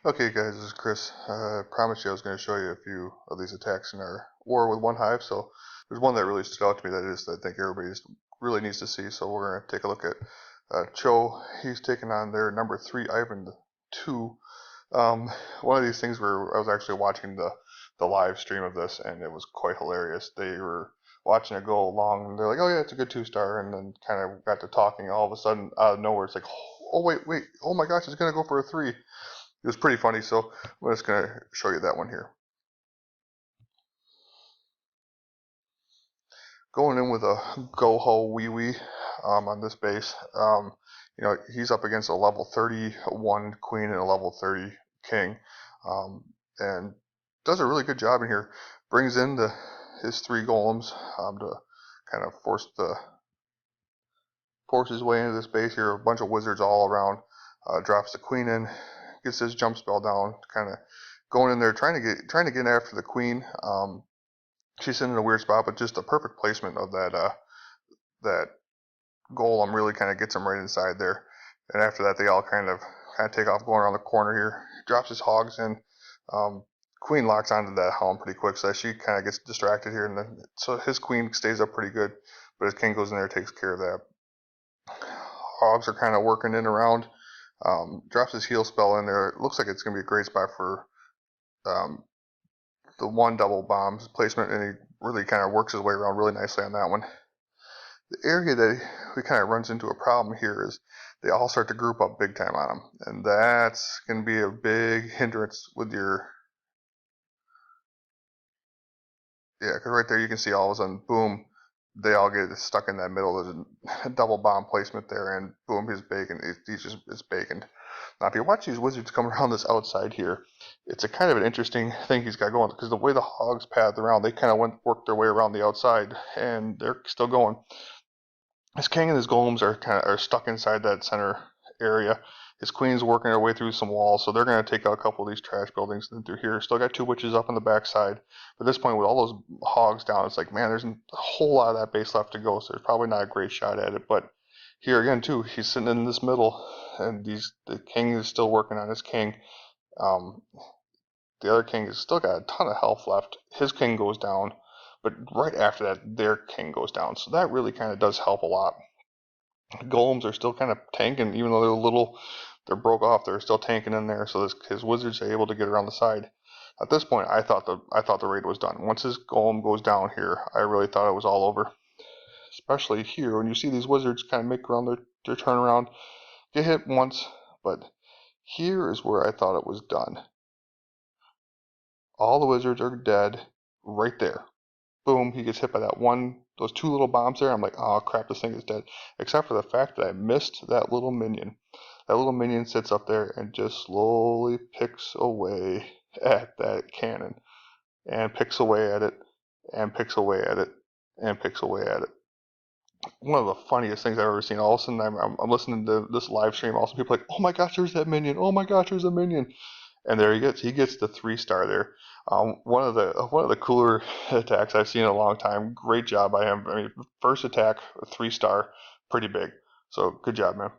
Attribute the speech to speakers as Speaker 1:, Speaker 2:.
Speaker 1: Okay guys, this is Chris. I promised you I was going to show you a few of these attacks in our war with one hive. So there's one that really stood out to me that I think everybody really needs to see. So we're going to take a look at chou. He's taking on their number 3 Ivan 2. One of these things where I was actually watching the live stream of this, and it was quite hilarious. They were watching it go along, and they're like, "Oh yeah, it's a good 2-star," and then kind of got to talking. All of a sudden, out of nowhere, it's like, "Oh wait, oh my gosh, it's going to go for a 3." It was pretty funny, so I'm just going to show you that one here. Going in with a go-ho wee-wee on this base. He's up against a level 31 queen and a level 30 king, and does a really good job in here. Brings in his 3 golems to kind of force his way into this base here. A bunch of wizards all around. Drops the queen in, gets his jump spell down, kind of going in there, trying to get after the queen. She's sitting in a weird spot, but just a perfect placement of that golem really kind of gets him right inside there. And after that, they all kind of take off going around the corner here. Drops his hogs in. Um, Queen locks onto that helm pretty quick, so she kind of gets distracted here, and then so his queen stays up pretty good, but his king goes in there and takes care of that. Hogs are kind of working in around. Drops his heal spell in there. It looks like it's going to be a great spot for um, the 1 double bombs placement, and he really kind of works his way around really nicely on that one. The area that we kind of runs into a problem here is they all start to group up big time on him, and that's going to be a big hindrance with your, yeah, because right there you can see all of a sudden, boom, they all get stuck in that middle. There's a double bomb placement there, and boom, he's bacon. He's just it's baconed. Now, if you watch these wizards come around this outside here, it's a kind of an interesting thing he's got going, because the way the hogs path around, they kind of work their way around the outside, and they're still going. His king and his golems are stuck inside that center area. His queen's working her way through some walls, so they're going to take out a couple of these trash buildings. And through here, still got 2 witches up on the backside. But at this point, with all those hogs down, it's like, man, there's a whole lot of that base left to go. So there's probably not a great shot at it. But here again, too, he's sitting in this middle, and the king is still working on his king. Um, the other king has still got a ton of health left. His king goes down, but right after that, their king goes down. So that really kind of does help a lot. Golems are still kind of tanking, even though they're broke off. They're still tanking in there, so his wizards are able to get around the side. At this point, I thought the raid was done. Once his golem goes down here, I really thought it was all over. Especially here, when you see these wizards kind of make around their turnaround, get hit once, but here is where I thought it was done. All the wizards are dead right there. Boom, he gets hit by those 2 little bombs there. I'm like, oh crap, this thing is dead. Except for the fact that I missed that little minion. That little minion sits up there and just slowly picks away at that cannon. And picks away at it, and picks away at it, and picks away at it. One of the funniest things I've ever seen. All of a sudden, I'm listening to this live stream. Also, people are like, oh my gosh, there's that minion. Oh my gosh, there's a minion. And there he gets the 3-star there. One of the cooler attacks I've seen in a long time. Great job by him. I mean, first attack, 3-star, pretty big. So good job, man.